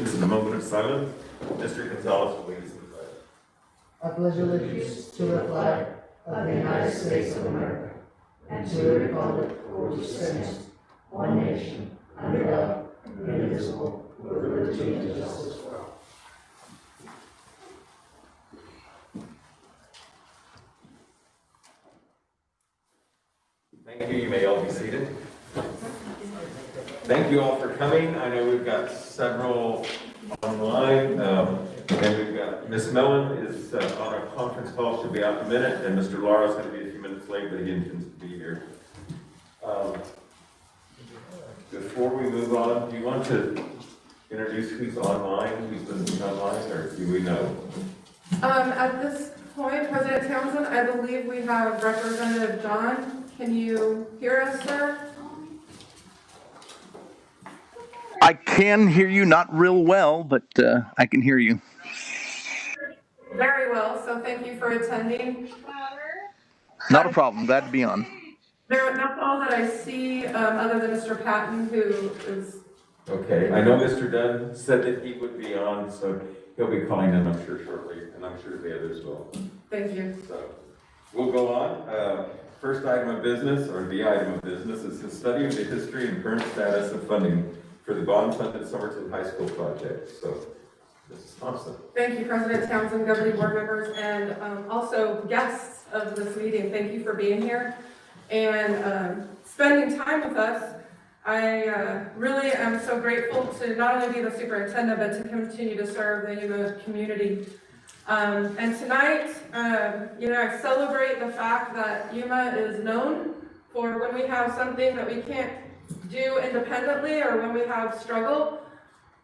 In a moment of silence, Mr. Gonzalez will lead us in the pledge. I pledge allegiance to the flag of the United States of America and to the republic for which it stands, one nation, under God, indivisible, with liberty and justice for all. Thank you. You may all be seated. Thank you all for coming. I know we've got several online, and we've got Ms. Mellon is on a conference call. She'll be out in a minute, and Mr. Lara's going to be a few minutes late, but he intends to be here. Before we move on, do you want to introduce who's online, who's listening online, or do we know? At this point, President Townsend, I believe we have Representative John. Can you hear us, sir? I can hear you, not real well, but I can hear you. Very well, so thank you for attending. Not a problem, glad to be on. That's all that I see, other than Mr. Patton, who is... Okay, I know Mr. Dunn said that he would be on, so he'll be calling in, I'm sure, shortly, and I'm sure the others will. Thank you. So, we'll go on. First item of business, or the item of business, is the study of the history and current status of funding for the bond-funded Somerton High School project. So, Mrs. Thompson. Thank you, President Townsend, governing board members, and also guests of this meeting. Thank you for being here and spending time with us. I really am so grateful to not only be the superintendent, but to continue to serve the Yuma community. And tonight, I celebrate the fact that Yuma is known for when we have something that we can't do independently or when we have struggle,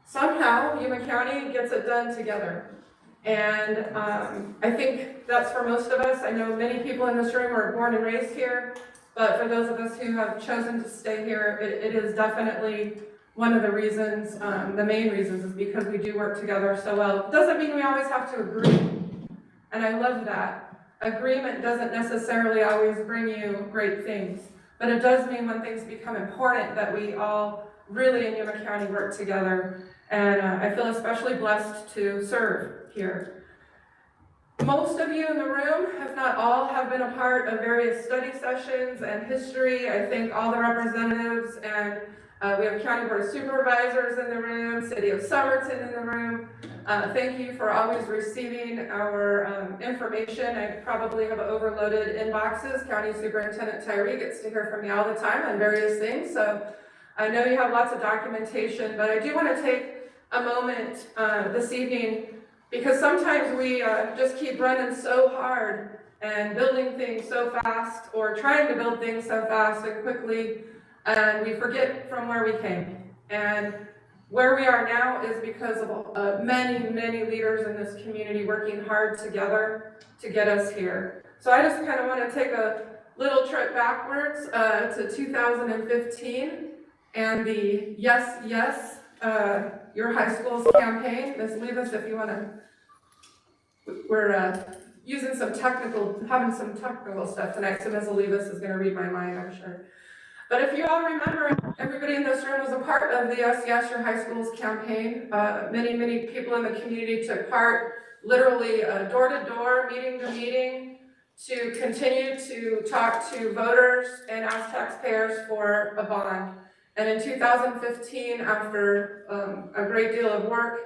somehow Yuma County gets it done together. And I think that's for most of us. I know many people in this room are born and raised here, but for those of us who have chosen to stay here, it is definitely one of the reasons, the main reasons, is because we do work together so well. It doesn't mean we always have to agree, and I love that. Agreement doesn't necessarily always bring you great things, but it does mean when things become important that we all really in Yuma County work together, and I feel especially blessed to serve here. Most of you in the room, if not all, have been a part of various study sessions and history. I thank all the representatives, and we have County Board of Supervisors in the room, City of Somerton in the room. Thank you for always receiving our information. I probably have overloaded inboxes. County Superintendent Tyree gets to hear from me all the time on various things, so I know you have lots of documentation, but I do want to take a moment this evening because sometimes we just keep running so hard and building things so fast or trying to build things so fast and quickly, and we forget from where we came. And where we are now is because of many, many leaders in this community working hard together to get us here. So I just kind of want to take a little trip backwards to 2015 and the Yes, Yes, Your High School's campaign. Ms. Levis, if you want to, we're having some technical stuff tonight, so Ms. Levis is going to read my mind, I'm sure. But if you all remember, everybody in this room was a part of the Yes, Yes, Your High School's campaign. Many, many people in the community took part, literally door to door, meeting to meeting, to continue to talk to voters and ask taxpayers for a bond. And in 2015, after a great deal of work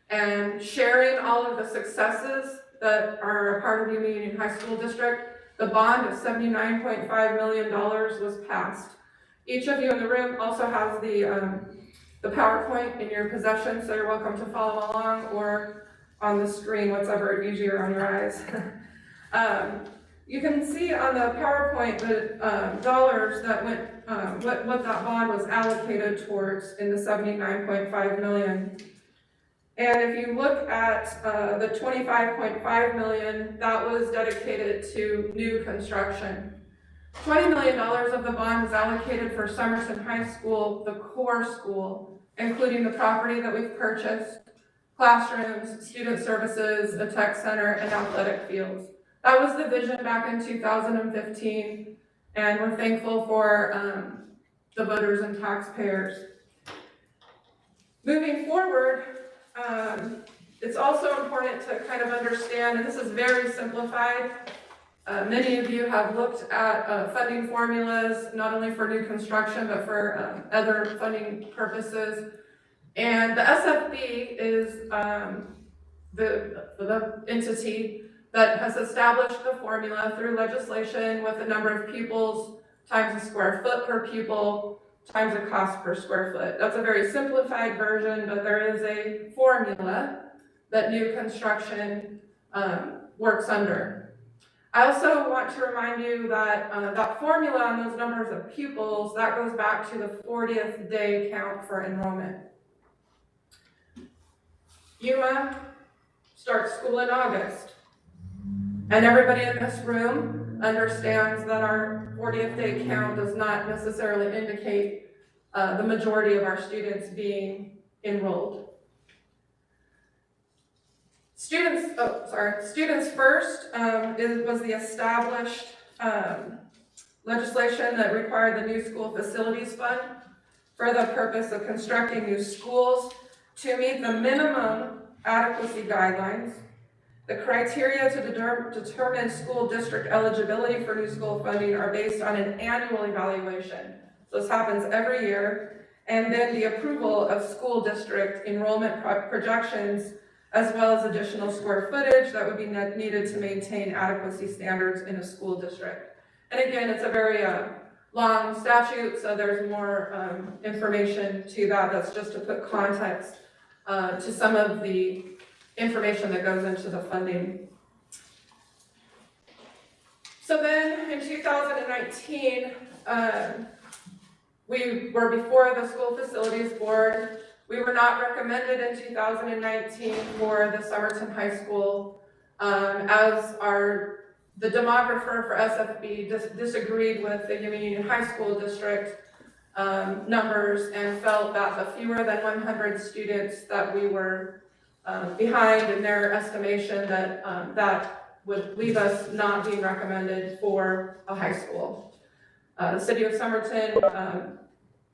and sharing all of the successes that are a part of Yuma Union High School District, the bond of $79.5 million was passed. Each of you in the room also has the PowerPoint in your possession, so you're welcome to follow along or on the screen, whatever is easier on your eyes. You can see on the PowerPoint the dollars that went, what that bond was allocated towards in the $79.5 million. And if you look at the $25.5 million, that was dedicated to new construction. $20 million of the bond was allocated for Somerton High School, the core school, including the property that we've purchased, classrooms, student services, a tech center, and athletic fields. That was the vision back in 2015, and we're thankful for the voters and taxpayers. Moving forward, it's also important to kind of understand, and this is very simplified. Many of you have looked at funding formulas, not only for new construction, but for other funding purposes. And the SFB is the entity that has established the formula through legislation with the number of pupils times the square foot per pupil times the cost per square foot. That's a very simplified version, but there is a formula that new construction works under. I also want to remind you that that formula on those numbers of pupils, that goes back to the 40th day count for enrollment. Yuma starts school in August, and everybody in this room understands that our 40th day count does not necessarily indicate the majority of our students being enrolled. Students First was the established legislation that required the new school facilities fund for the purpose of constructing new schools to meet the minimum adequacy guidelines. The criteria to determine school district eligibility for new school funding are based on an annual evaluation. So this happens every year. And then the approval of school district enrollment projections, as well as additional square footage that would be needed to maintain adequacy standards in a school district. And again, it's a very long statute, so there's more information to that. That's just to put context to some of the information that goes into the funding. So then in 2019, we were before the School Facilities Board. We were not recommended in 2019 for the Somerton High School as the demographer for SFB disagreed with the Yuma Union High School District numbers and felt that the fewer than 100 students that we were behind in their estimation that would leave us not being recommended for a high school. The City of Somerton,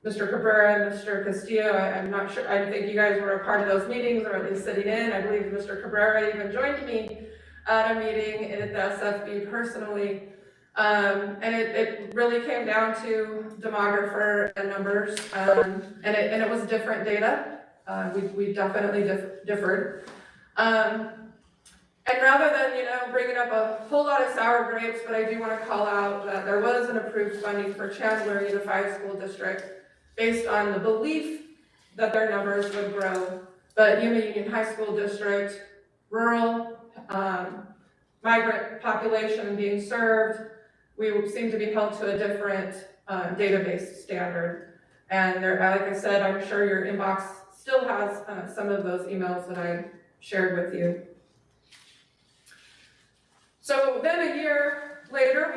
Mr. Cabrera and Mr. Castillo, I'm not sure, I think you guys were a part of those meetings or at least sitting in. I believe Mr. Cabrera even joined me at a meeting at the SFB personally. And it really came down to demographer and numbers, and it was different data. We definitely differed. And rather than, bringing up a whole lot of sour grapes, but I do want to call out that there was an approved funding for Chandler Unified School District based on the belief that their numbers would grow. But Yuma Union High School District, rural, migrant population being served, we seem to be held to a different database standard. And there, like I said, I'm sure your inbox still has some of those emails that I shared with you. So then a year later,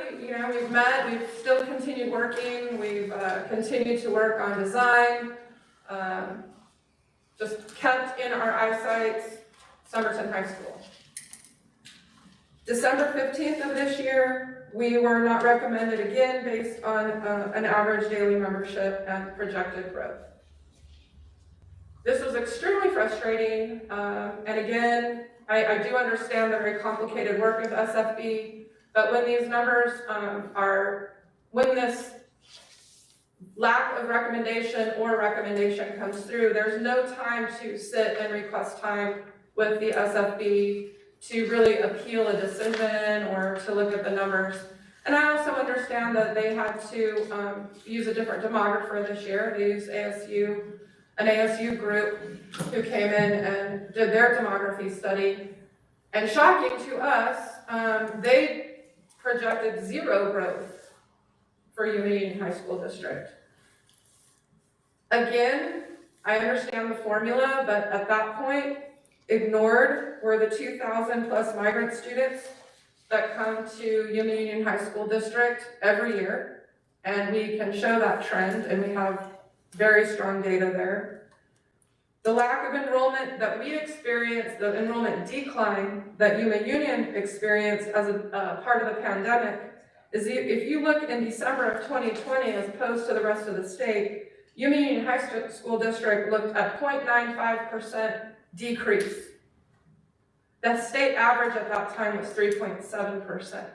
we've met, we've still continued working, we've continued to work on design, just kept in our eyesight Somerton High School. December 15th of this year, we were not recommended again based on an average daily membership and projected growth. This was extremely frustrating, and again, I do understand the very complicated work of SFB, but when these numbers when this lack of recommendation or recommendation comes through, there's no time to sit and request time with the SFB to really appeal a decision or to look at the numbers. And I also understand that they had to use a different demographer this year. They used an ASU group who came in and did their demography study. And shocking to us, they projected 0 growth for Yuma Union High School District. Again, I understand the formula, but at that point, ignored were the 2,000 plus migrant students that come to Yuma Union High School District every year. And we can show that trend, and we have very strong data there. The lack of enrollment that we experienced, the enrollment decline that Yuma Union experienced as a part of the pandemic, is if you look in December of 2020 as opposed to the rest of the state, Yuma Union High School District looked at 0.95% decrease. The state average at that time was 3.7%.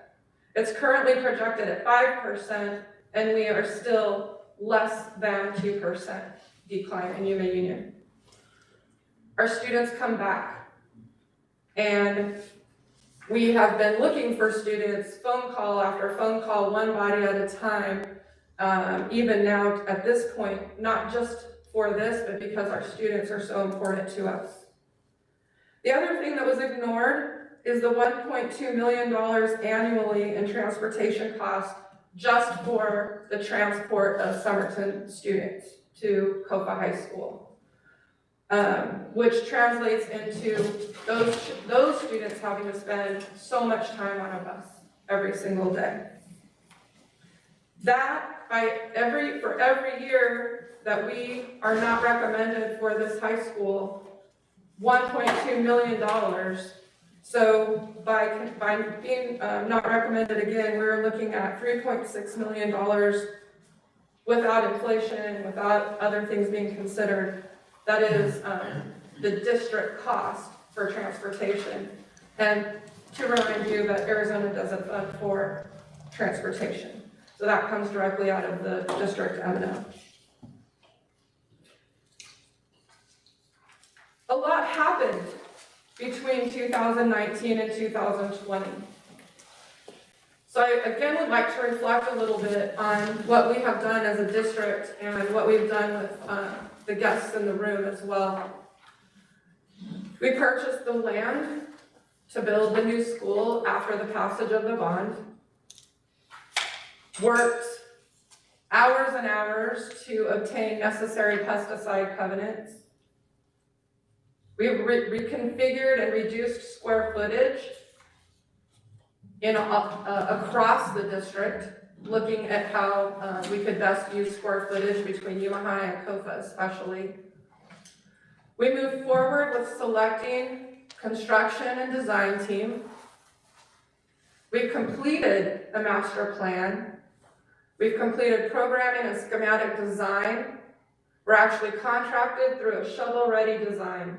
It's currently projected at 5%, and we are still less than 2% decline in Yuma Union. Our students come back, and we have been looking for students, phone call after phone call, one body at a time, even now at this point, not just for this, but because our students are so important to us. The other thing that was ignored is the $1.2 million annually in transportation costs just for the transport of Somerton students to Kofa High School, which translates into those students having to spend so much time on a bus every single day. That, for every year that we are not recommended for this high school, $1.2 million. So by being not recommended again, we're looking at $3.6 million without inflation, without other things being considered. That is the district cost for transportation. And to remind you that Arizona doesn't fund for transportation. So that comes directly out of the district M&O. A lot happened between 2019 and 2020. So I again would like to reflect a little bit on what we have done as a district and what we've done with the guests in the room as well. We purchased the land to build the new school after the passage of the bond. Worked hours and hours to obtain necessary pesticide covenants. We've reconfigured and reduced square footage across the district, looking at how we could best use square footage between Yuma High and Kofa especially. We moved forward with selecting construction and design team. We've completed a master plan. We've completed programming and schematic design. We're actually contracted through a shovel-ready design.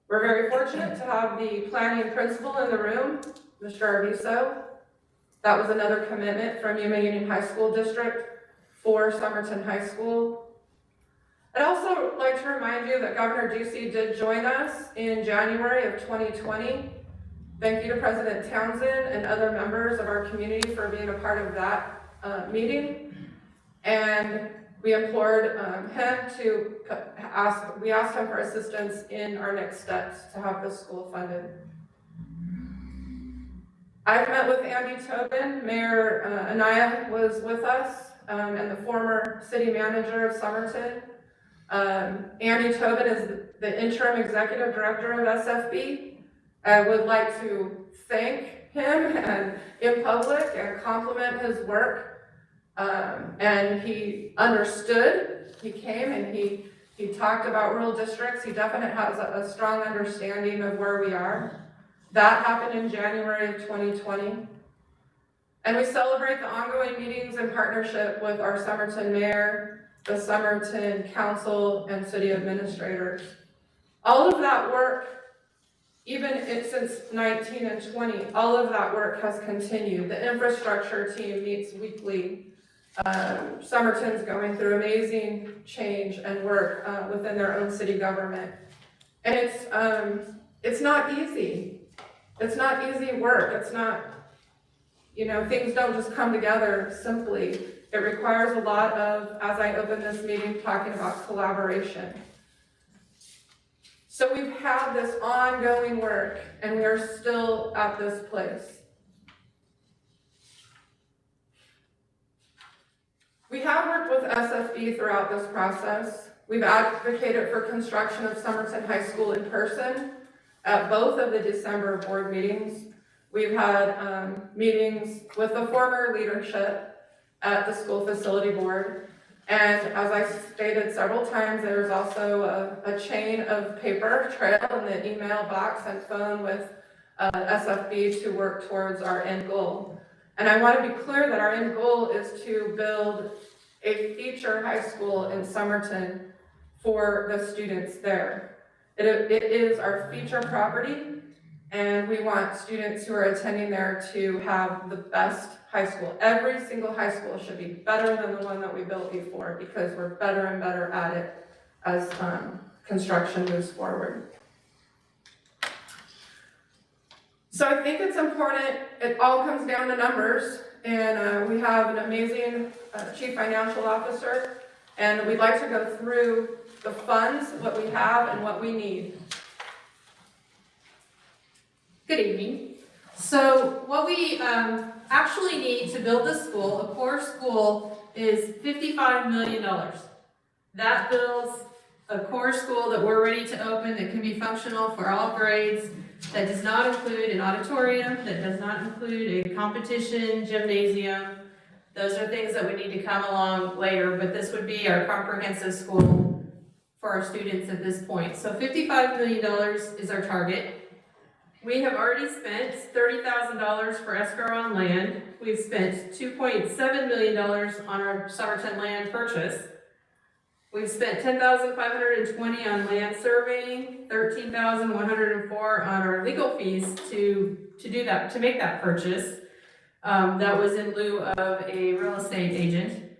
We're very fortunate to have the planning principal in the room, Mr. Arviso. That was another commitment from Yuma Union High School District for Somerton High School. I'd also like to remind you that Governor Ducey did join us in January of 2020. Thank you to President Townsend and other members of our community for being a part of that meeting. And we implored him to we asked him for assistance in our next steps to have the school funded. I've met with Andy Tobin. Mayor Anaya was with us, and the former city manager of Somerton. Andy Tobin is the interim executive director of SFB. I would like to thank him and in public and compliment his work. And he understood. He came and he talked about rural districts. He definitely has a strong understanding of where we are. That happened in January of 2020. And we celebrate the ongoing meetings in partnership with our Somerton mayor, the Somerton council, and city administrators. All of that work, even since 19 and 20, all of that work has continued. The infrastructure team meets weekly. Somerton's going through amazing change and work within their own city government. And it's not easy. It's not easy work. It's not, things don't just come together simply. It requires a lot of, as I open this meeting, talking about collaboration. So we've had this ongoing work, and we are still at this place. We have worked with SFB throughout this process. We've advocated for construction of Somerton High School in person at both of the December board meetings. We've had meetings with the former leadership at the school facility board. And as I stated several times, there's also a chain of paper trail in the email box and phone with SFB to work towards our end goal. And I want to be clear that our end goal is to build a feature high school in Somerton for the students there. It is our future property, and we want students who are attending there to have the best high school. Every single high school should be better than the one that we built before, because we're better and better at it as construction moves forward. So I think it's important, it all comes down to numbers, and we have an amazing chief financial officer, and we'd like to go through the funds, what we have and what we need. Good evening. So what we actually need to build the school, a core school, is $55 million. That builds a core school that we're ready to open, that can be functional for all grades, that does not include an auditorium, that does not include a competition gymnasium. Those are things that would need to come along later, but this would be our comprehensive school for our students at this point. So $55 million is our target. We have already spent $30,000 for escrow on land. We've spent $2.7 million on our Somerton land purchase. We've spent $10,520 on land surveying, $13,104 on our legal fees to do that, to make that purchase. That was in lieu of a real estate agent.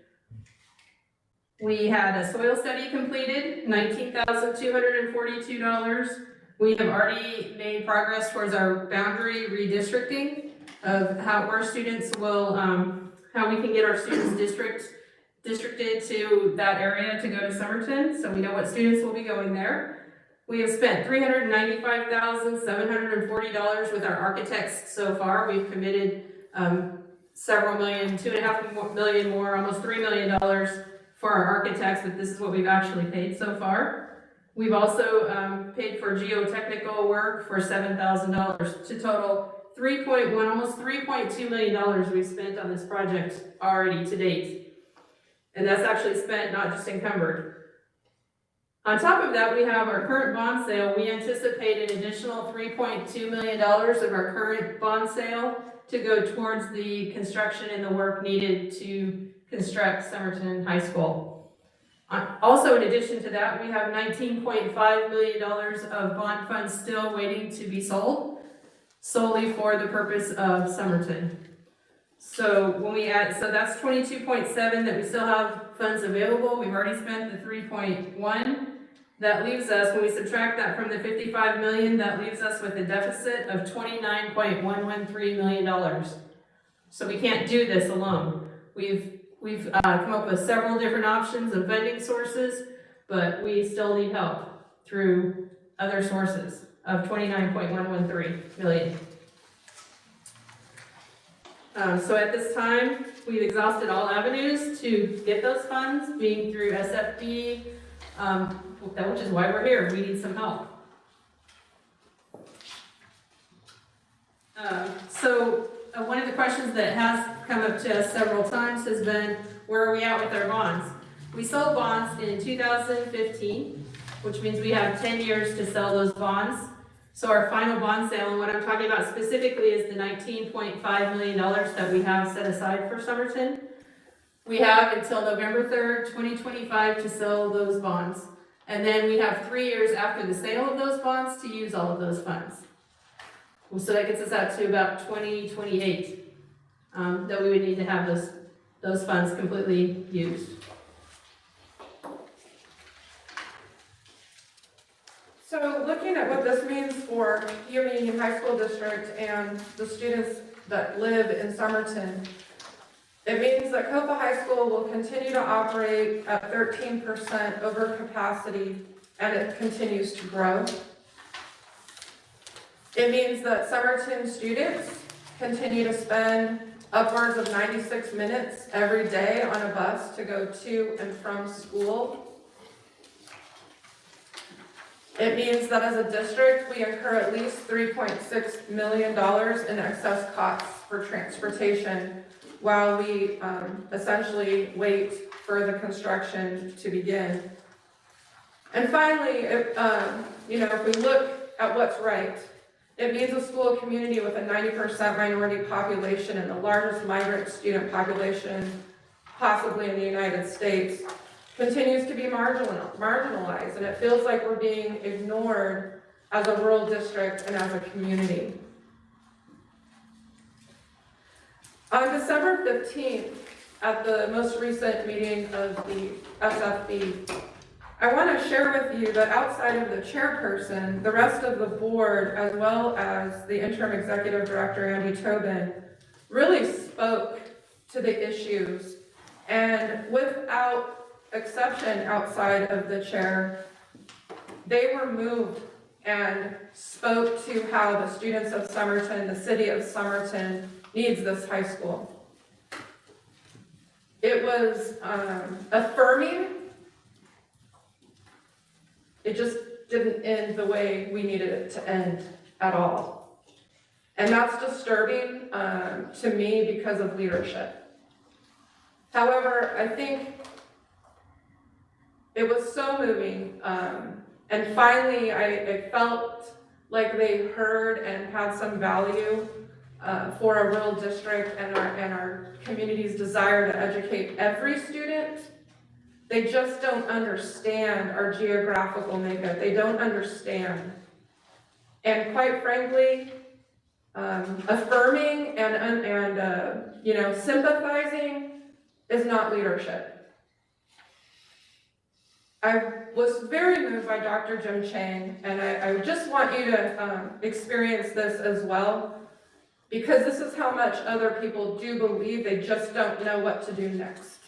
We had a soil study completed, $19,242. We have already made progress towards our boundary redistricting of where students will, how we can get our students districted to that area to go to Somerton, so we know what students will be going there. We have spent $395,740 with our architects so far. We've committed several million, $2.5 million more, almost $3 million for our architects, but this is what we've actually paid so far. We've also paid for geotechnical work for $7,000 to total almost $3.2 million we've spent on this project already to date. And that's actually spent, not just encumbered. On top of that, we have our current bond sale. We anticipate an additional $3.2 million of our current bond sale to go towards the construction and the work needed to construct Somerton High School. Also, in addition to that, we have $19.5 million of bond funds still waiting to be sold, solely for the purpose of Somerton. So when we add, so that's 22.7 that we still have funds available. We've already spent the 3.1. That leaves us, when we subtract that from the 55 million, that leaves us with a deficit of $29.113 million. So we can't do this alone. We've come up with several different options of funding sources, but we still need help through other sources of $29.113 million. So at this time, we've exhausted all avenues to get those funds, being through SFD, which is why we're here. We need some help. One of the questions that has come up to us several times has been, where are we at with our bonds? We sold bonds in 2015, which means we have 10 years to sell those bonds. So our final bond sale, and what I'm talking about specifically, is the $19.5 million that we have set aside for Somerton. We have until November 3rd, 2025 to sell those bonds. And then we have 3 years after the sale of those bonds to use all of those funds. So that gets us out to about 2028 that we would need to have those funds completely used. So looking at what this means for Yuma Union High School District and the students that live in Somerton, it means that Copa High School will continue to operate at 13% over capacity, and it continues to grow. It means that Somerton students continue to spend upwards of 96 minutes every day on a bus to go to and from school. It means that as a district, we incur at least $3.6 million in excess costs for transportation while we essentially wait for the construction to begin. And finally, if we look at what's right, it means a school community with a 90% minority population and the largest migrant student population possibly in the United States. continues to be marginalized, and it feels like we're being ignored as a rural district and as a community. On December 15th, at the most recent meeting of the SFB, I want to share with you that outside of the chairperson, the rest of the board, as well as the interim executive director, Andy Tobin, really spoke to the issues, and without exception outside of the chair, they were moved and spoke to how the students of Somerton, the city of Somerton, needs this high school. It was affirming. It just didn't end the way we needed it to end at all. And that's disturbing to me because of leadership. However, I think it was so moving, and finally I felt like they heard and had some value for a rural district and our community's desire to educate every student. They just don't understand our geographical makeup. They don't understand. And quite frankly, affirming and sympathizing is not leadership. I was very moved by Dr. Jim Chang, and I just want you to experience this as well, because this is how much other people do believe, they just don't know what to do next.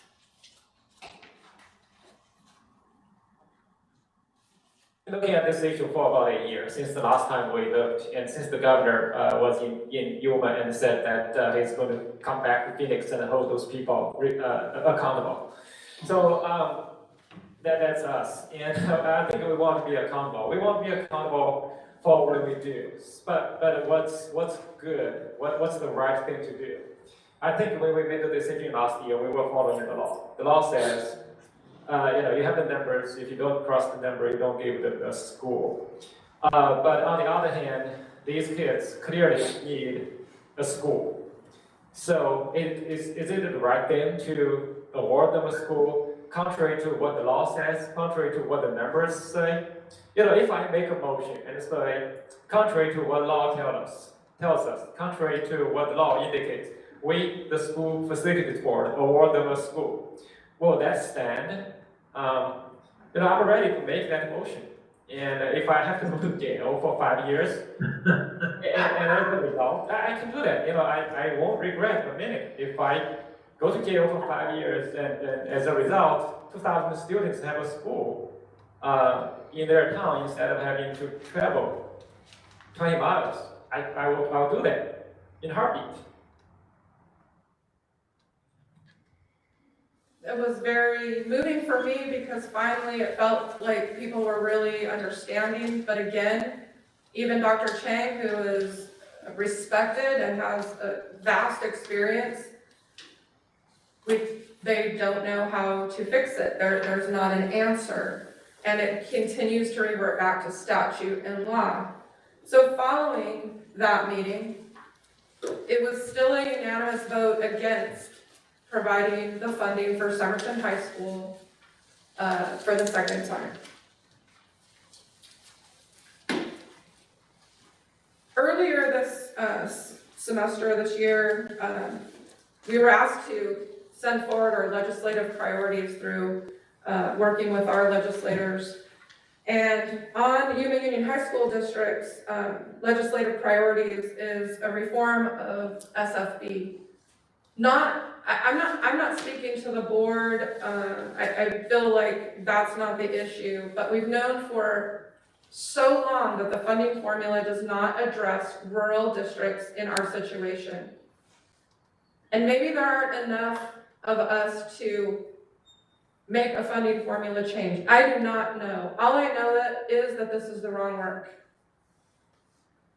Looking at this issue for about a year, since the last time we looked, and since the governor was in Yuma and said that he's going to come back to Phoenix and hold those people accountable. So that's us, and I think we want to be accountable. We want to be accountable for what we do, but what's good? What's the right thing to do? I think when we made the decision last year, we were following the law. The law says, you have the numbers. If you don't cross the number, you don't give the school. But on the other hand, these kids clearly need a school. So is it the right thing to award them a school, contrary to what the law says, contrary to what the numbers say? If I make a motion and say, contrary to what law tells us, contrary to what the law indicates, we, the school facilities board, award them a school. Will that stand? I'm ready to make that motion. And if I have to go to jail for 5 years, and as a result, I can do that. I won't regret a minute if I go to jail for 5 years, and as a result, 2,000 students have a school in their town instead of having to travel 20 miles. I'll do that in a heartbeat. It was very moving for me because finally it felt like people were really understanding. But again, even Dr. Chang, who is respected and has a vast experience, they don't know how to fix it. There's not an answer. And it continues to revert back to statute and law. So following that meeting, it was still a unanimous vote against providing the funding for Somerton High School for the second time. Earlier this semester, this year, we were asked to send forward our legislative priorities through working with our legislators. And on Yuma Union High School District's legislative priorities is a reform of SFB. I'm not speaking to the board. I feel like that's not the issue, but we've known for so long that the funding formula does not address rural districts in our situation. And maybe there aren't enough of us to make a funding formula change. I do not know. All I know is that this is the wrong work.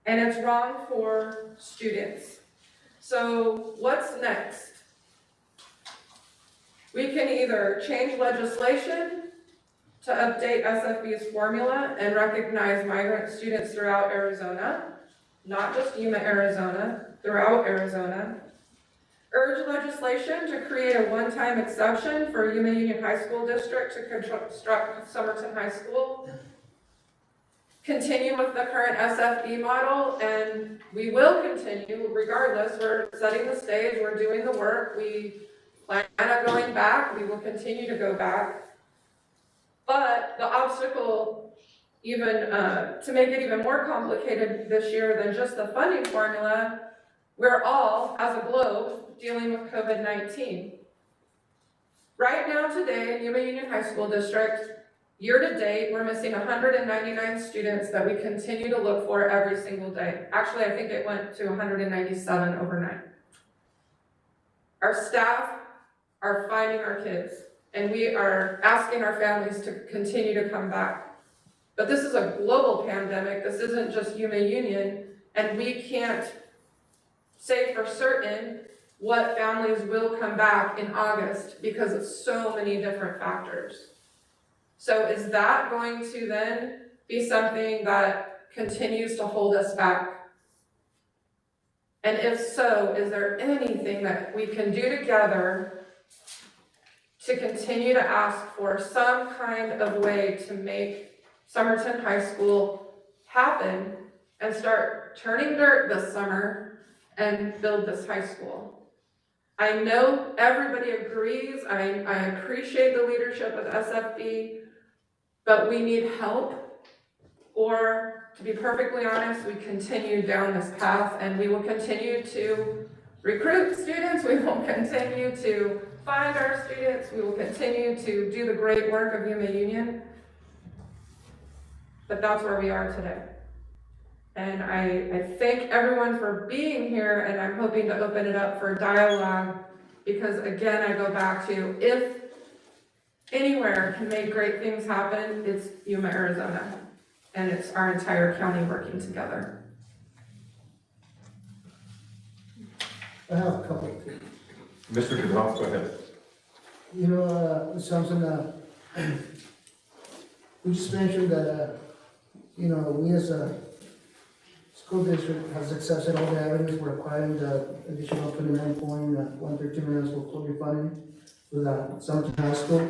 And it's wrong for students. So what's next? We can either change legislation to update SFB's formula and recognize migrant students throughout Arizona, not just Yuma, Arizona, throughout Arizona. urge legislation to create a one-time exception for Yuma Union High School District to construct Somerton High School. Continue with the current SFB model, and we will continue regardless. We're setting the stage, we're doing the work, we plan on going back, we will continue to go back. But the obstacle, even to make it even more complicated this year than just the funding formula, we're all, as a globe, dealing with COVID-19. Right now today in Yuma Union High School District, year to date, we're missing 199 students that we continue to look for every single day. Actually, I think it went to 197 overnight. Our staff are finding our kids, and we are asking our families to continue to come back. But this is a global pandemic. This isn't just Yuma Union, and we can't say for certain what families will come back in August because of so many different factors. So is that going to then be something that continues to hold us back? And if so, is there anything that we can do together to continue to ask for some kind of way to make Somerton High School happen and start turning dirt this summer and build this high school? I know everybody agrees. I appreciate the leadership of SFB, but we need help, or to be perfectly honest, we continue down this path and we will continue to recruit students, we will continue to find our students, we will continue to do the great work of Yuma Union, but that's where we are today. And I thank everyone for being here, and I'm hoping to open it up for dialogue, because again, I go back to, if anywhere can make great things happen, it's Yuma, Arizona, and it's our entire county working together. I have a couple of things. Mr. Gonzalez, go ahead. You know, something, we just mentioned that, you know, we as a school district has accepted all the avenues for acquiring the additional 29.132 million for COVID funding with Somerton High School.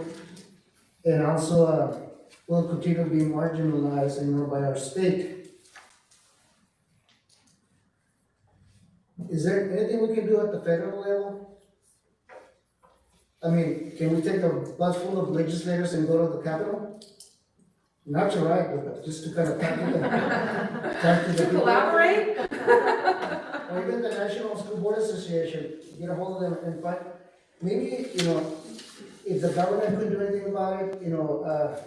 And also, will continue to be marginalized, you know, by our state. Is there anything we can do at the federal level? I mean, can we take a bus full of legislators and go to the Capitol? Not to write, but just to kind of talk to the To collaborate? or even the National School Board Association, get a hold of them and find, maybe, you know, if the government couldn't do anything about it, you know,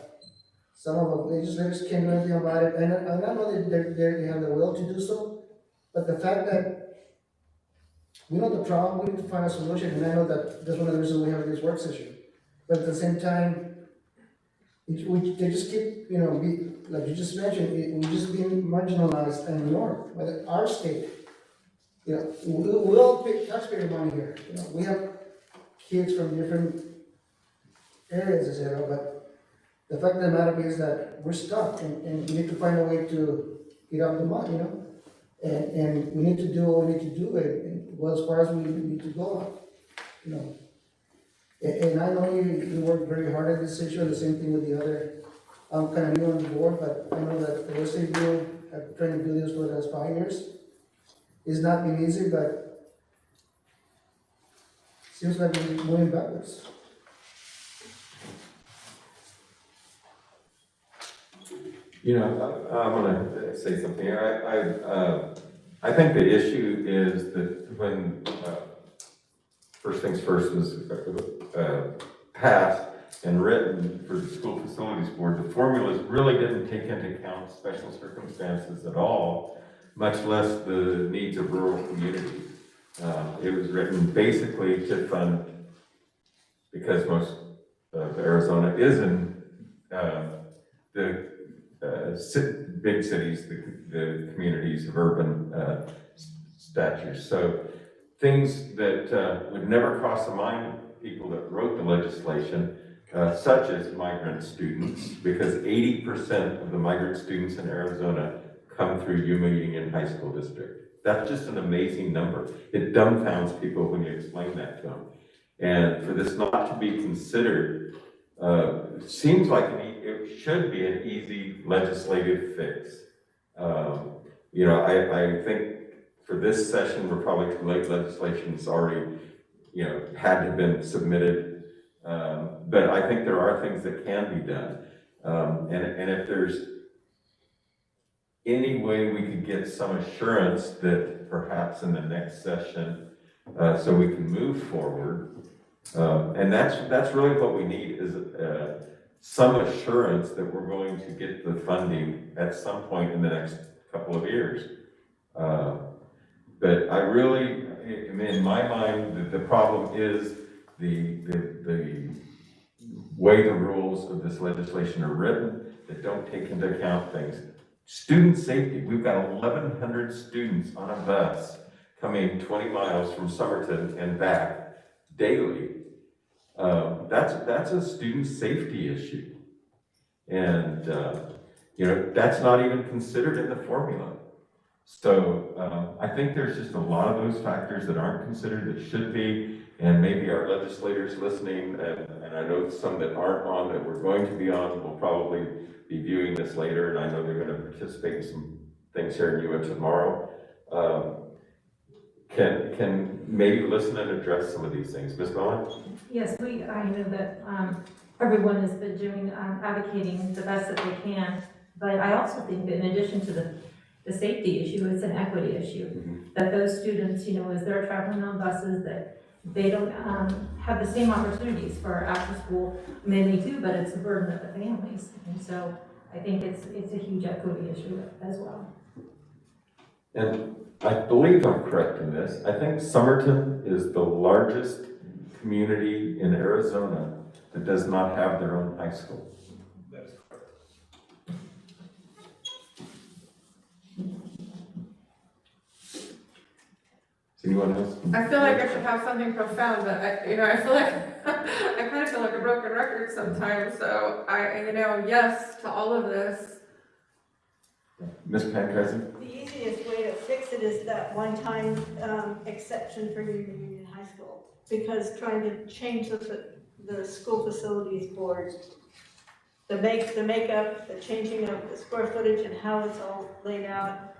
some of the legislators can't do anything about it, and I know that they have the will to do so, but the fact that we know the problem, we need to find a solution, and I know that that's one of the reasons we have this work session. But at the same time, they just keep, you know, like you just mentioned, we just being marginalized and ignored by our state. You know, we all pay taxpayer money here. You know, we have kids from different areas, etc. But the fact of the matter is that we're stuck, and we need to find a way to get out the mud, you know. And we need to do what we need to do, and well, as far as we need to go, you know. And I know you work very hard at this issue, and the same thing with the other. I'm kind of new on the board, but I know that the rest of you have trying to do this for the last 5 years. It's not been easy, but seems like we're moving backwards. You know, I want to say something here. I think the issue is that when First Things First was passed and written for the School Facilities Board, the formulas really didn't take into account special circumstances at all, much less the needs of rural communities. It was written basically to fund, because most of Arizona is in the big cities, the communities of urban statures. So things that would never cross the mind of people that wrote the legislation, such as migrant students, because 80% of the migrant students in Arizona come through Yuma Union High School District. That's just an amazing number. It dumbfounds people when you explain that to them. And for this not to be considered, seems like it should be an easy legislative fix. I think for this session, we're probably too late. Legislation's already, had to have been submitted. But I think there are things that can be done. And if there's any way we could get some assurance that perhaps in the next session, so we can move forward, and that's really what we need is some assurance that we're going to get the funding at some point in the next couple of years. But I really, in my mind, the problem is the way the rules of this legislation are written that don't take into account things. Student safety, we've got 1,100 students on a bus coming 20 miles from Somerton and back daily. That's a student safety issue. And, that's not even considered in the formula. So I think there's just a lot of those factors that aren't considered that should be, and maybe our legislators listening, and I know some that aren't on that we're going to be on will probably be viewing this later, and I know they're going to participate in some things here in Yuma tomorrow. Can maybe listen and address some of these things. Ms. Bowen? Yes, I know that everyone has been doing, advocating the best that they can, but I also think that in addition to the safety issue, it's an equity issue. Mm-hmm. That those students, as they're traveling on buses, that they don't have the same opportunities for after school. I mean, they do, but it's a burden of the families. And so I think it's a huge equity issue as well. And I believe I'm correct in this. I think Somerton is the largest community in Arizona that does not have their own high school. That is correct. Does anyone else? I feel like I should have something profound, but I feel like, I kind of feel like a broken record sometimes, so yes to all of this. Ms. Pankration? The easiest way to fix it is that one-time exception for Union High School, because trying to change the school facilities board, the makeup, the changing of the square footage and how it's all laid out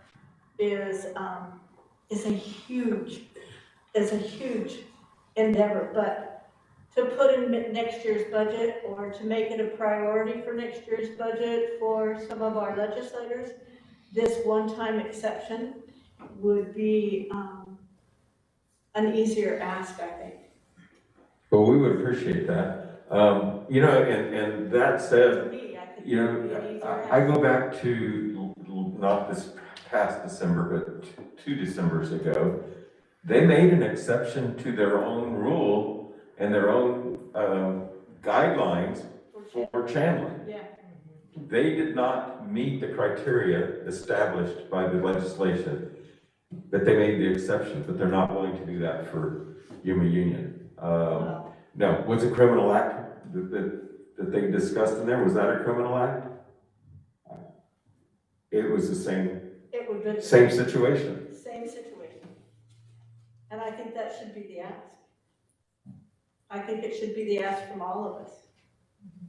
is a huge endeavor. But to put in next year's budget or to make it a priority for next year's budget for some of our legislators, this one-time exception would be an easier ask, I think. Well, we would appreciate that. And that To said, me, I think it would be an easier I ask. go back to not this past December, but 2 Decembers ago. They made an exception to their own rule and their own guidelines for Chandler. Yeah. They did not meet the criteria established by the legislation, but they made the exception, but they're not willing to do that for Yuma Union. No, was a criminal act that they discussed in there, was that a criminal act? It was the same situation. Same situation. And I think that should be the ask. I think it should be the ask from all of us.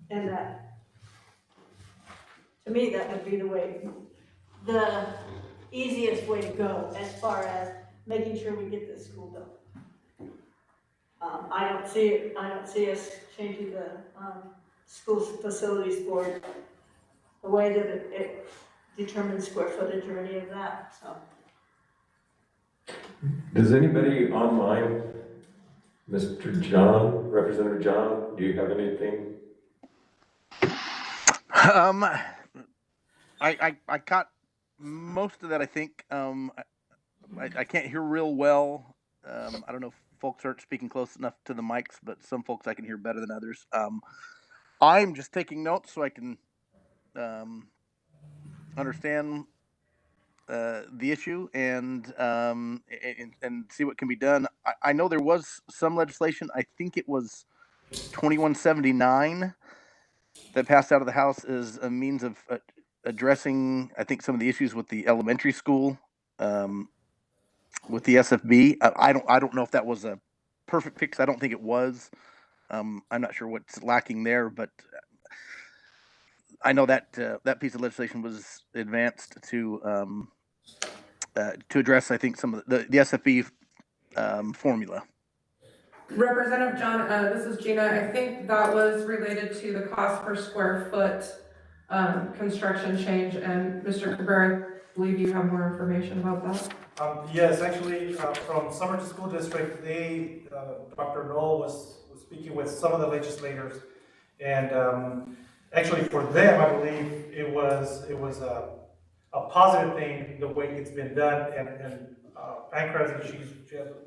And that, to me, that would be the easiest way to go as far as making sure we get this school built. I don't see us changing the school facilities board the way that it determines square footage or any of that, so. Does anybody online, Mr. John, Representative John, do you have anything? I caught most of that, I think. I can't hear real well. I don't know if folks aren't speaking close enough to the mics, but some folks I can hear better than others. I'm just taking notes so I can understand the issue and see what can be done. I know there was some legislation. I think it was 2179 that passed out of the House as a means of addressing, I think, some of the issues with the elementary school with the SFB. I don't know if that was a perfect fix. I don't think it was. I'm not sure what's lacking there, but I know that that piece of legislation was advanced to address, I think, some of the SFB formula. Representative John, this is Gina. I think that was related to the cost per square foot construction change. And Mr. Cabrera, I believe you have more information about that. Yes, actually, from Somerton School District, Dr. Knoll was speaking with some of the legislators, and actually for them, I believe it was a positive thing the way it's been done, and Pancras, she's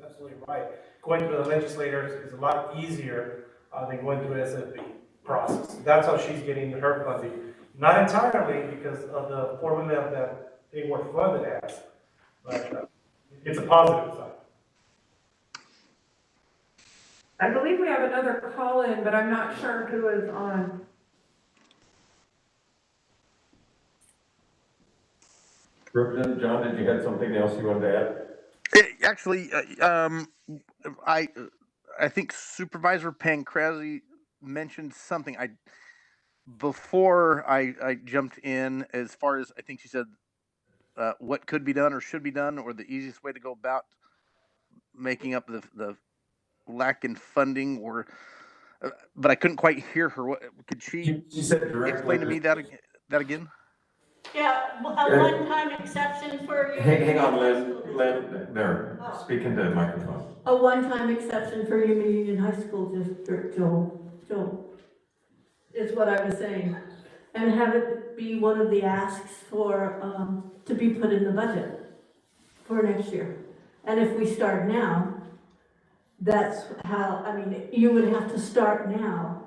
absolutely right. Going to the legislators is a lot easier than going through SFB process. That's how she's getting her funding. Not entirely because of the formula that they were funded as, but it's a positive side. I believe we have another call in, but I'm not sure who is on. Representative John, did you have something else you wanted to add? Actually, I think Supervisor Pancrazzi mentioned something. Before I jumped in, as far as I think she said, what could be done or should be done, or the easiest way to go about making up the lack in funding, or but I couldn't quite hear her. What could she said directly. Explain to me that again? Yeah, a one-time exception for you. Hang on, Len, there, speak into the microphone. A one-time exception for Yuma Union High School District, Joel, is what I was saying. And have it be one of the asks for, to be put in the budget for next year. And if we start now, that's how, I mean, you would have to start now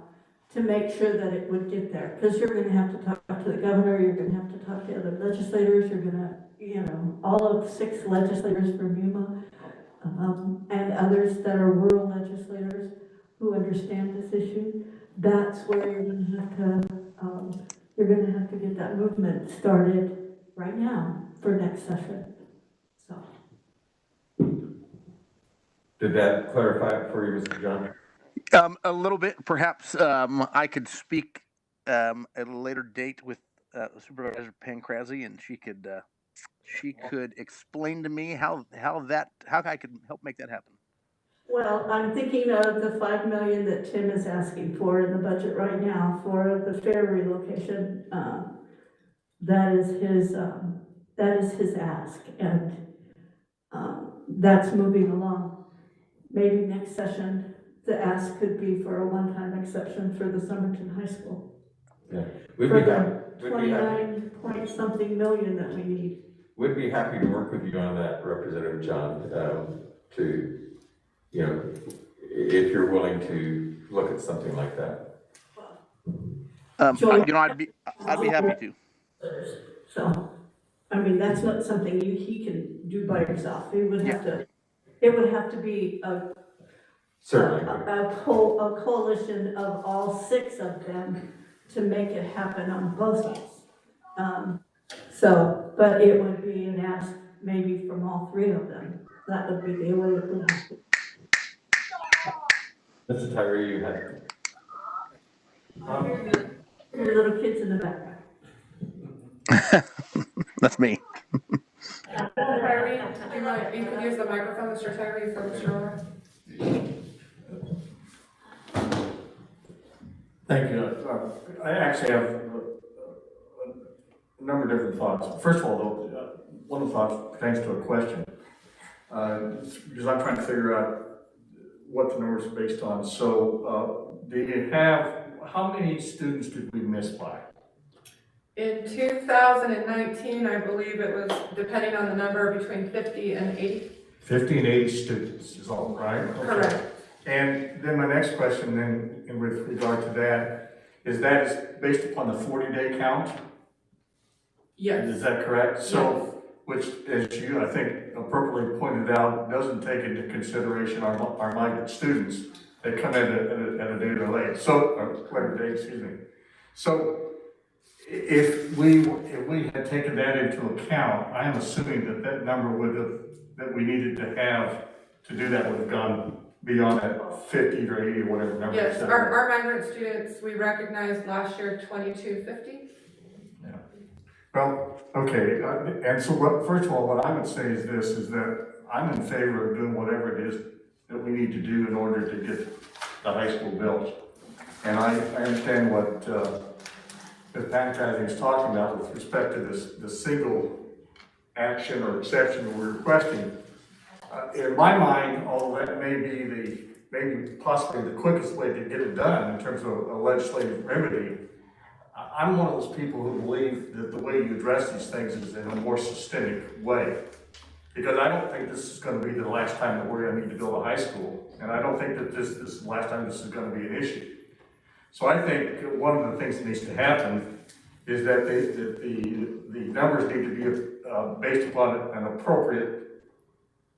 to make sure that it would get there. Because you're gonna have to talk to the governor, you're gonna have to talk to other legislators, you're gonna, all of 6 legislators from Yuma, and others that are rural legislators who understand this issue. That's where you're gonna have to get that movement started right now for next session, so. Did that clarify it for you, Mr. John? A little bit, perhaps. I could speak at a later date with Supervisor Pancrazzi, and she could explain to me how I could help make that happen. Well, I'm thinking of the $5 million that Tim is asking for in the budget right now for the fair relocation. That is his ask, and that's moving along. Maybe next session, the ask could be for a one-time exception for the Somerton High School. Yeah, For the 29 point something million that we need. We'd be happy to work with you on that, Representative John, to, if you're willing to look at something like that. I'd be happy to. So, I mean, that's not something he can do by himself. It would have to be a coalition of all 6 of them to make it happen on both sides. But it would be an ask maybe from all 3 of them. That would be the way it would have to. Mr. Tyree, you had. Your little kids in the background. That's me. Tyree, you could use the microphone, Mr. Tyree, for Mr. Rohrer. Thank you. I actually have a number of different thoughts. First of all, though, one of the thoughts pertains to a question, because I'm trying to figure out what the numbers are based on. So, how many students did we miss by? In 2019, I believe it was, depending on the number, between 50 and 80. 50 and 80 students is all right? Okay. Correct. And then my next question then, with regard to that is based upon the 40-day count? Yes. Is that correct? So, which, as you, I think, appropriately pointed out, doesn't take into consideration our migrant students that come in at a day or late. So, or whatever day, excuse me. So, if we had taken that into account, I am assuming that that number that we needed to have to do that would have gone beyond that 50 or 80 or whatever number. Yes, our migrant students, we recognized last year 2250. Yeah. Well, okay, and so first of all, what I would say is this, is that I'm in favor of doing whatever it is that we need to do in order to get the high school built. And I understand what Ms. Pankrathy is talking about with respect to the single action or exception that we're requesting. In my mind, although that may be maybe possibly the quickest way to get it done in terms of a legislative remedy, I'm one of those people who believe that the way you address these things is in a more systemic way. Because I don't think this is going to be the last time that we're going to need to build a high school. And I don't think that this is the last time this is going to be an issue. So I think one of the things that needs to happen is that the numbers need to be based upon an appropriate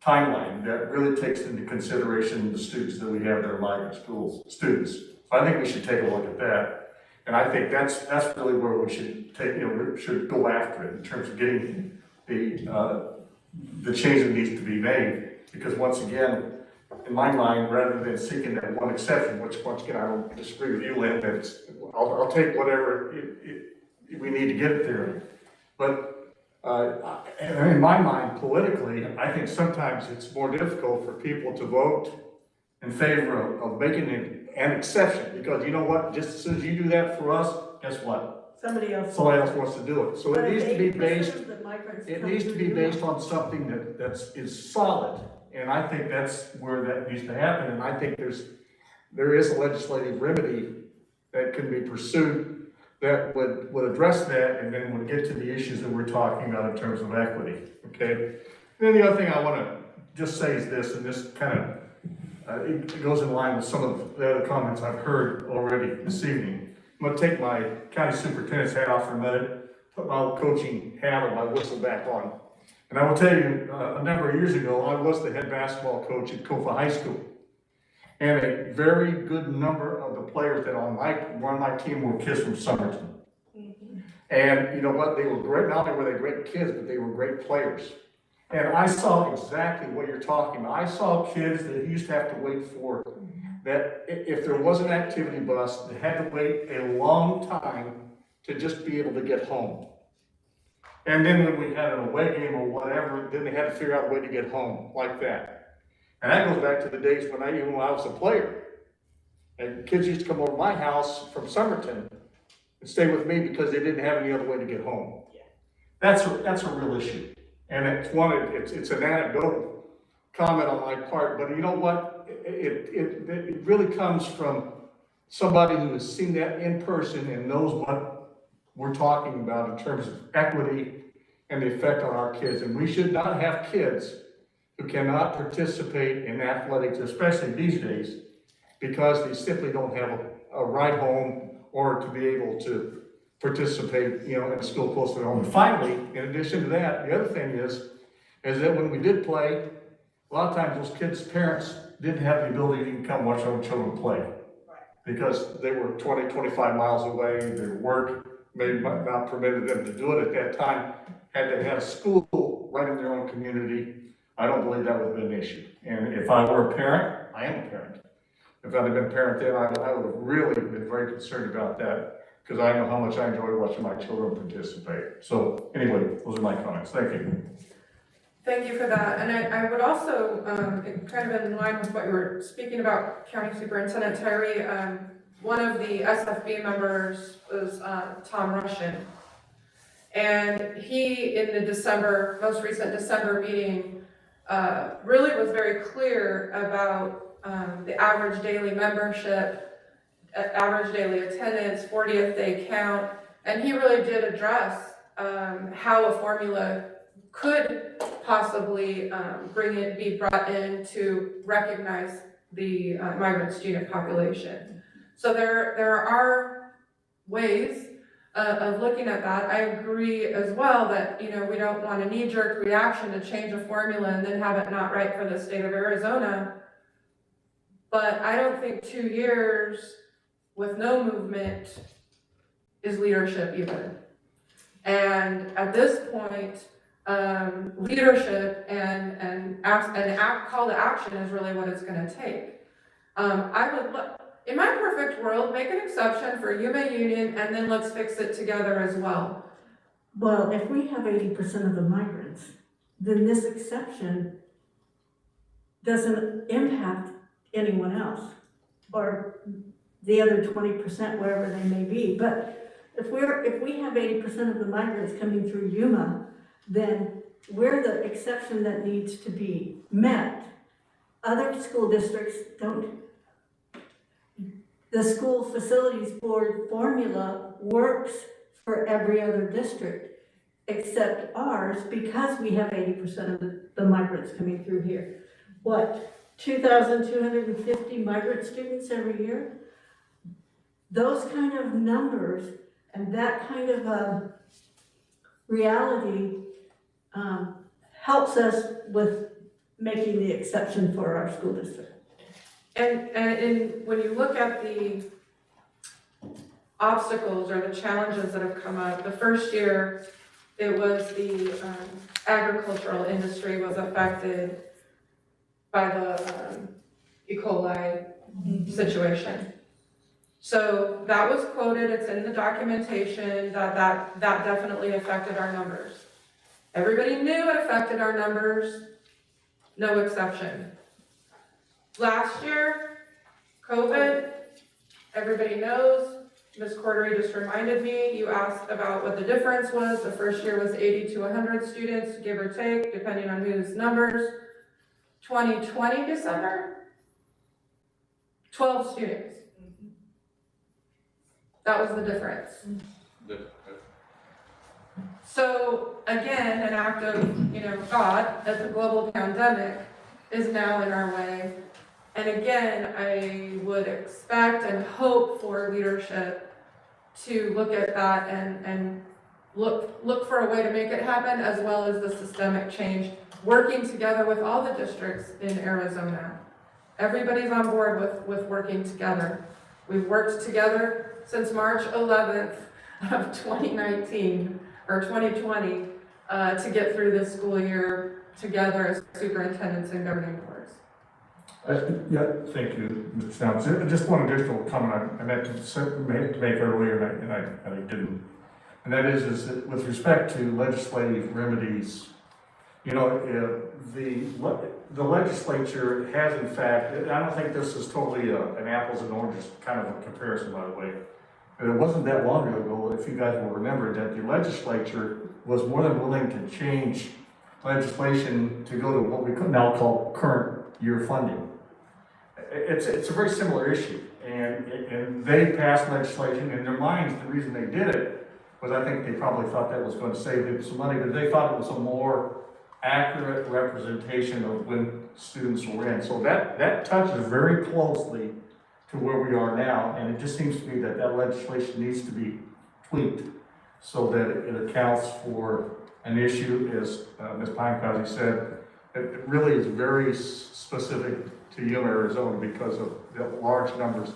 timeline that really takes into consideration the students that we have that are migrant school students. So I think we should take a look at that. And I think that's really where we should should go after it in terms of getting the change that needs to be made. Because once again, in my mind, rather than seeking that one exception, which once again, I don't disagree with you, Lynn, that I'll take whatever we need to get it there. But and in my mind, politically, I think sometimes it's more difficult for people to vote in favor of making an exception, because you know what, just as soon as you do that for us, guess what? Somebody else Wants to do it. So it needs to be based, on something that is solid. And I think that's where that needs to happen. And I think there is a legislative remedy that can be pursued that would address that, and then would get to the issues that we're talking about in terms of equity, okay? And then the other thing I want to just say is this, and this kind of, it goes in line with some of the other comments I've heard already this evening. I'm going to take my county superintendent's hat off for a minute, put my old coaching hat or my whistle back on. And I will tell you, a number of years ago, I was the head basketball coach at Kofa High School. And a very good number of the players that were on my team were kids from Somerton. Mm-hmm. And you know what, they were great, not only were they great kids, but they were great players. And I saw exactly what you're talking about. I saw kids that used to have to wait for, that if there was an activity bus, they had to wait a long time to just be able to get home. And then when we had an away game or whatever, then they had to figure out a way to get home like that. And that goes back to the days when I was a player. And kids used to come over to my house from Somerton and stay with me because they didn't have any other way to get home. Yeah. That's a real issue. And it's an anecdotal comment on my part, but you know what? It really comes from somebody who has seen that in person and knows what we're talking about in terms of equity and the effect on our kids. And we should not have kids who cannot participate in athletics, especially these days, because they simply don't have a ride home or to be able to participate, in a school close to their home. And finally, in addition to that, the other thing is that when we did play, a lot of times those kids' parents didn't have the ability to even come watch our children play because they were 20, 25 miles away. Their work maybe not permitted them to do it at that time. Had they had a school right in their own community, I don't believe that would have been an issue. And if I were a parent, I am a parent. If I'd have been a parent then, I would have really been very concerned about that because I know how much I enjoy watching my children participate. So anyway, those are my comments. Thank you. Thank you for that. And I would also, kind of in line with what you were speaking about, County Superintendent Tyree, one of the SFB members was Tom Russian. And he, in the most recent December meeting, really was very clear about the average daily membership, average daily attendance, 40th day count, and he really did address how a formula could possibly be brought in to recognize the migrant student population. So there are ways of looking at that. I agree as well that, we don't want a knee-jerk reaction to change a formula and then have it not right for the state of Arizona. But I don't think 2 years with no movement is leadership either. And at this point, leadership and call to action is really what it's gonna take. I would look, in my perfect world, make an exception for Yuma Union and then let's fix it together as well. Well, if we have 80% of the migrants, then this exception doesn't impact anyone else, or the other 20%, wherever they may be. But if we have 80% of the migrants coming through Yuma, then we're the exception that needs to be met. Other school districts don't. The school facilities board formula works for every other district except ours, because we have 80% of the migrants coming through here. What, 2,250 migrant students every year? Those kind of numbers and that kind of reality helps us with making the exception for our school district. And when you look at the obstacles or the challenges that have come up, the first year, it was the agricultural industry was affected by the E. coli situation. So that was quoted, it's in the documentation that definitely affected our numbers. Everybody knew it affected our numbers, no exception. Last year, COVID, everybody knows, Ms. Cordery just reminded me, you asked about what the difference was. The first year was 80 to 100 students, give or take, depending on whose numbers. 2020 December, 12 students. That was the difference. So again, an act of, God, as the global pandemic is now in our way. And again, I would expect and hope for leadership to look at that and look for a way to make it happen, as well as the systemic change, working together with all the districts in Arizona. Everybody's on board with working together. We've worked together since March 11th of 2019 or 2020 to get through this school year together as superintendents and governing boards. Yeah, thank you, Mr. Snell. Just one additional comment I meant to make earlier, and I didn't. And that is that with respect to legislative remedies, the legislature has in fact, I don't think this is totally an apples and oranges kind of a comparison, by the way. But it wasn't that long ago, if you guys will remember, that the legislature was more than willing to change legislation to go to what we could now call current year funding. It's a very similar issue, and they passed legislation. In their minds, the reason they did it was, I think they probably thought that was going to save them some money, but they thought it was a more accurate representation of when students were in. So that touches very closely to where we are now, and it just seems to me that legislation needs to be tweaked so that it accounts for an issue, as Ms. Pinecasey said. It really is very specific to Yuma, Arizona, because of the large numbers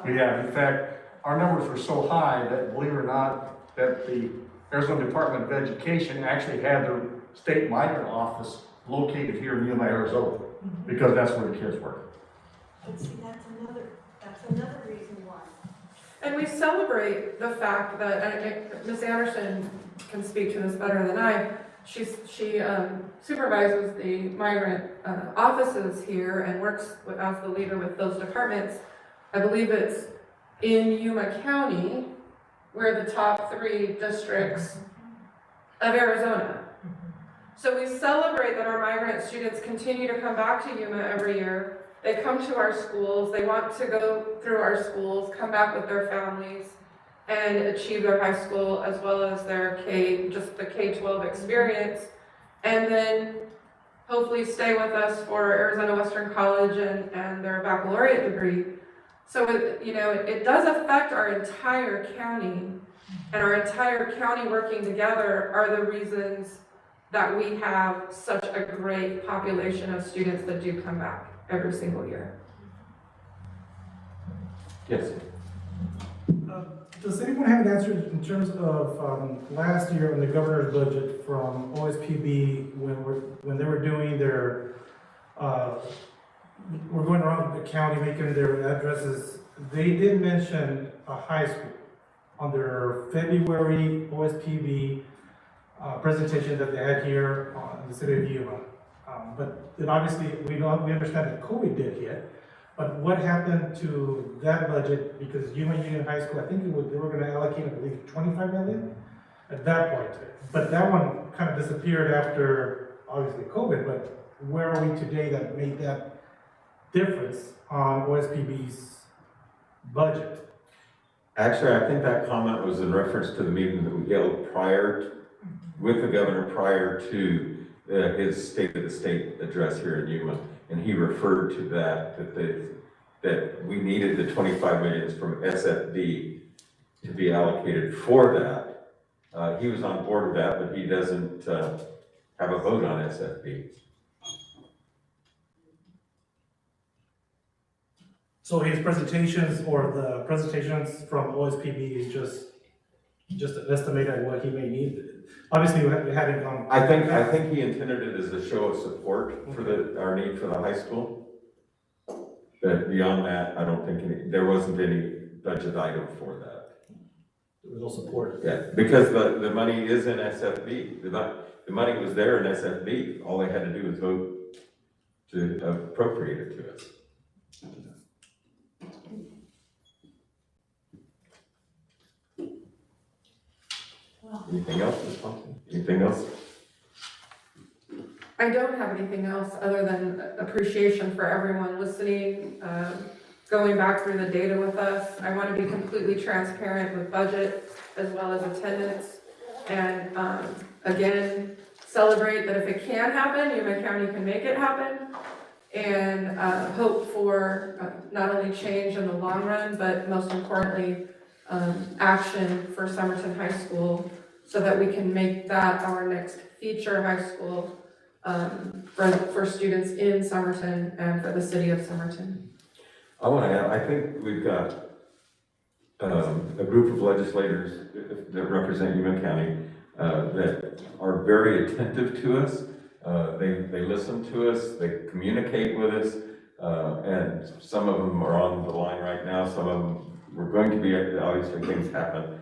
we have. In fact, our numbers were so high that, believe it or not, that the Arizona Department of Education actually had their state migrant office located here in Yuma, Arizona, because that's where the kids were. But see, that's another reason why. And we celebrate the fact that, Ms. Anderson can speak to this better than I, she supervises the migrant offices here and works as the leader with those departments. I believe it's in Yuma County, where the top 3 districts of Arizona. So we celebrate that our migrant students continue to come back to Yuma every year. They come to our schools, they want to go through our schools, come back with their families, and achieve their high school as well as their the K-12 experience, and then hopefully stay with us for Arizona Western College and their baccalaureate degree. So it does affect our entire county, and our entire county working together are the reasons that we have such a great population of students that do come back every single year. Yes. Does anyone have an answer in terms of last year in the governor's budget from OSPB when they were doing their, we're going around the county making their addresses, they did mention a high school on their February OSPB presentation that they had here in the city of Yuma. But then obviously we understand that COVID did hit. But what happened to that budget? Because Yuma Union High School, I think they were gonna allocate, I believe, 25 million at that point. But that one kind of disappeared after, obviously, COVID, but where are we today that made that difference on OSPB's budget? Actually, I think that comment was in reference to the meeting that we held with the governor prior to his State of the State address here in Yuma. And he referred to that we needed the 25 million from SFD to be allocated for that. He was on board with that, but he doesn't have a vote on SFD. So his presentations or the presentations from OSPB is just an estimate of what he may need. Obviously, we haven't gone. I think he intended it as a show of support for our need for the high school. But beyond that, I don't think there wasn't any budget item for that. There was no support. Yeah, because the money is in SFB. The money was there in SFB. All they had to do was vote to appropriate it to us. Anything else, Ms. Thompson? Anything else? I don't have anything else other than appreciation for everyone listening, going back through the data with us. I want to be completely transparent with budget as well as attendance. And again, celebrate that if it can happen, Yuma County can make it happen. And hope for not only change in the long run, but most importantly, action for Somerton High School so that we can make that our next feature high school for students in Somerton and for the city of Somerton. I want to add, I think we've got a group of legislators that represent Yuma County that are very attentive to us. They listen to us, they communicate with us, and some of them are on the line right now, some of them we're going to be, obviously things happen,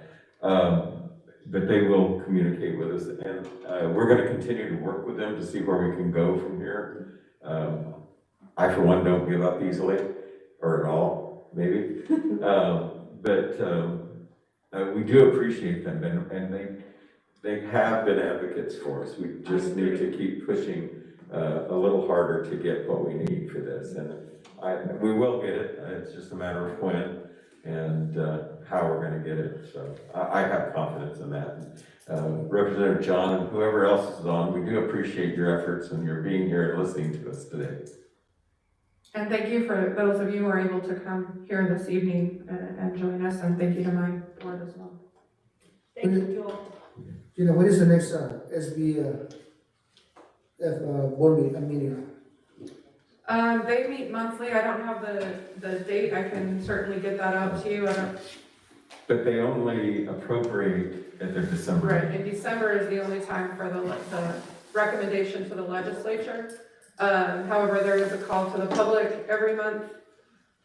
but they will communicate with us, and we're going to continue to work with them to see where we can go from here. I, for one, don't give up easily, or at all, maybe, but we do appreciate them, and they have been advocates for us. We just need to keep pushing a little harder to get what we need for this, and we will get it. It's just a matter of when and how we're going to get it. So I have confidence in that. Representative John and whoever else is on, we do appreciate your efforts and your being here and listening to us today. And thank you for those of you who are able to come here this evening and join us, and thank you to my board as well. Thank you, Joel. You know, when is the next SB board meeting? They meet monthly. I don't have the date. I can certainly get that out to you. But they only appropriate at their December. Right, in December is the only time for the recommendation to the legislature. However, there is a call to the public every month.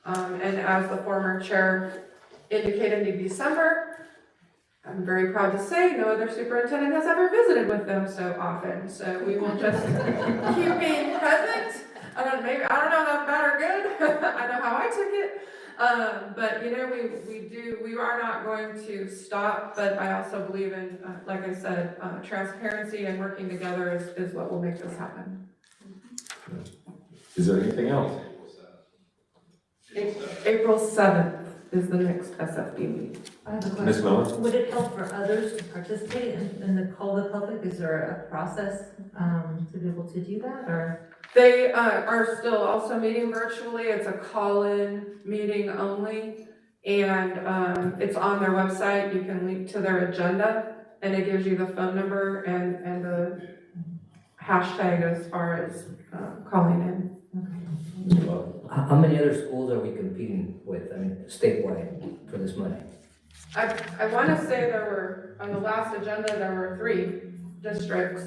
And as the former chair indicated in December, I'm very proud to say no other superintendent has ever visited with them so often. So we will just keep being present. I don't know if that's bad or good. I know how I took it. But you know, we are not going to stop, but I also believe in, like I said, transparency and working together is what will make this happen. Is there anything else? April 7th is the next SFD meeting. I have a Ms. question. Miller? Would it help for others to participate in the call to the public? Is there a process to be able to do that, or? They are still also meeting virtually. It's a call-in meeting only, and it's on their website. You can link to their agenda, and it gives you the phone number and the hashtag as far as calling in. How many other schools are we competing with, I mean, statewide for this money? I want to say there were, on the last agenda, there were 3 districts,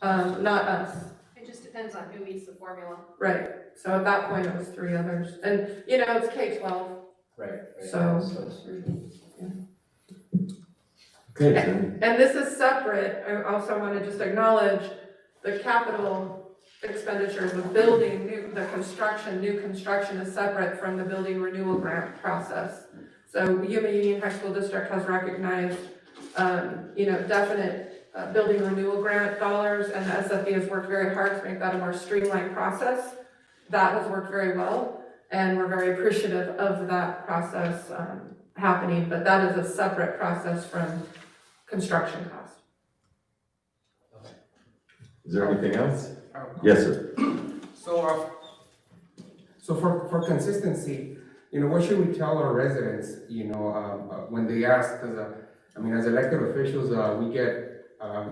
not us. It just depends on who eats the formula. Right, so at that point it was 3 others, and you know, it's K-12, Right. so. Okay, And this is separate, I also want to just acknowledge the capital expenditures of building, new construction is separate from the building renewal grant process. So Yuma Union High School District has recognized, definite building renewal grant dollars, and the SFB has worked very hard to make that a more streamlined process. That has worked very well, and we're very appreciative of that process happening, but that is a separate process from construction cost. is there anything else? Yes, sir. So for consistency, what should we tell our residents, when they ask, because, as elected officials, we get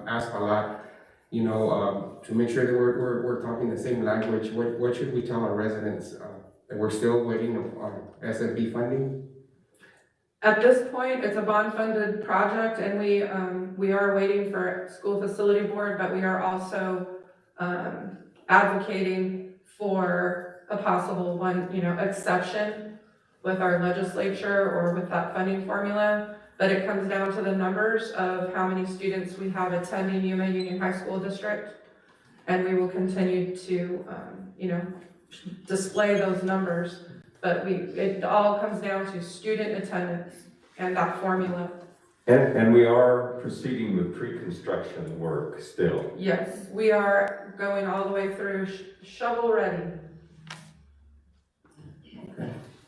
asked a lot, to make sure that we're talking the same language. What should we tell our residents, that we're still waiting on SFB funding? At this point, it's a bond-funded project, and we are waiting for school facility board, but we are also advocating for a possible exception with our legislature or with that funding formula. But it comes down to the numbers of how many students we have attending Yuma Union High School District, and we will continue to, display those numbers. But it all comes down to student attendance and that formula. And we are proceeding with pre-construction work still. Yes, we are going all the way through shovel ready.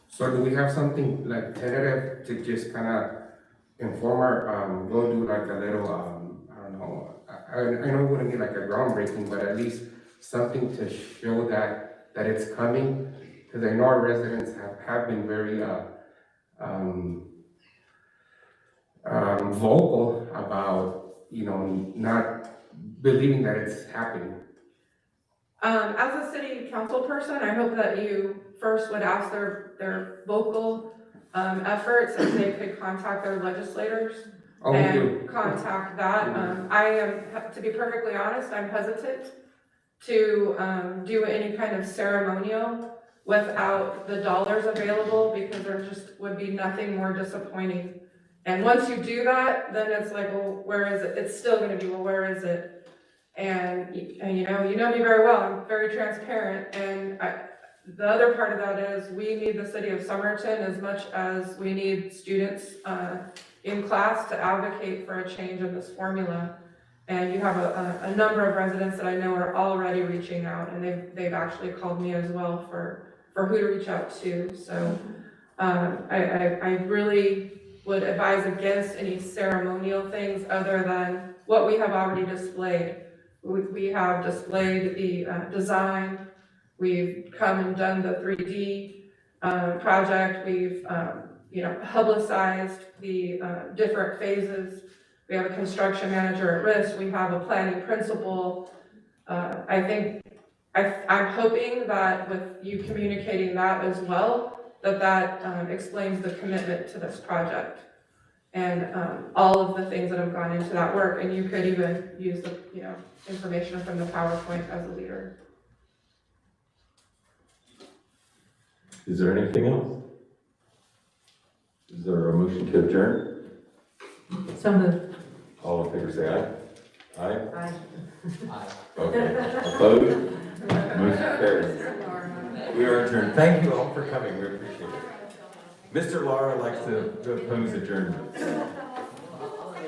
So do we have something like tentative to just kind of inform our, go do like a little, I don't know, I know it wouldn't be like a groundbreaking, but at least something to show that it's coming? Because I know our residents have been very vocal about, not believing that it's happening. As a city council person, I hope that you first would ask their vocal efforts if they could contact their legislators and contact that. I am, to be perfectly honest, I'm hesitant to do any kind of ceremonial without the dollars available, because there just would be nothing more disappointing. And once you do that, then it's like, well, where is it? It's still gonna be, well, where is it? And you know me very well, I'm very transparent, and the other part of that is we need the city of Somerton as much as we need students in class to advocate for a change in this formula. And you have a number of residents that I know are already reaching out, and they've actually called me as well for who to reach out to. So I really would advise against any ceremonial things other than what we have already displayed. We have displayed the design, we've come and done the 3D project, we've publicized the different phases. We have a construction manager at risk, we have a planning principal. I'm hoping that with you communicating that as well, that explains the commitment to this project and all of the things that have gone into that work. And you could even use the information from the PowerPoint as a leader. Is there anything else? Is there a motion to adjourn? So moved. All in favor say aye. Aye? Aye. Okay. Opposed? Motion carries. We are adjourned. Thank you all for coming. We appreciate it. Mr. Lara likes to oppose adjournment.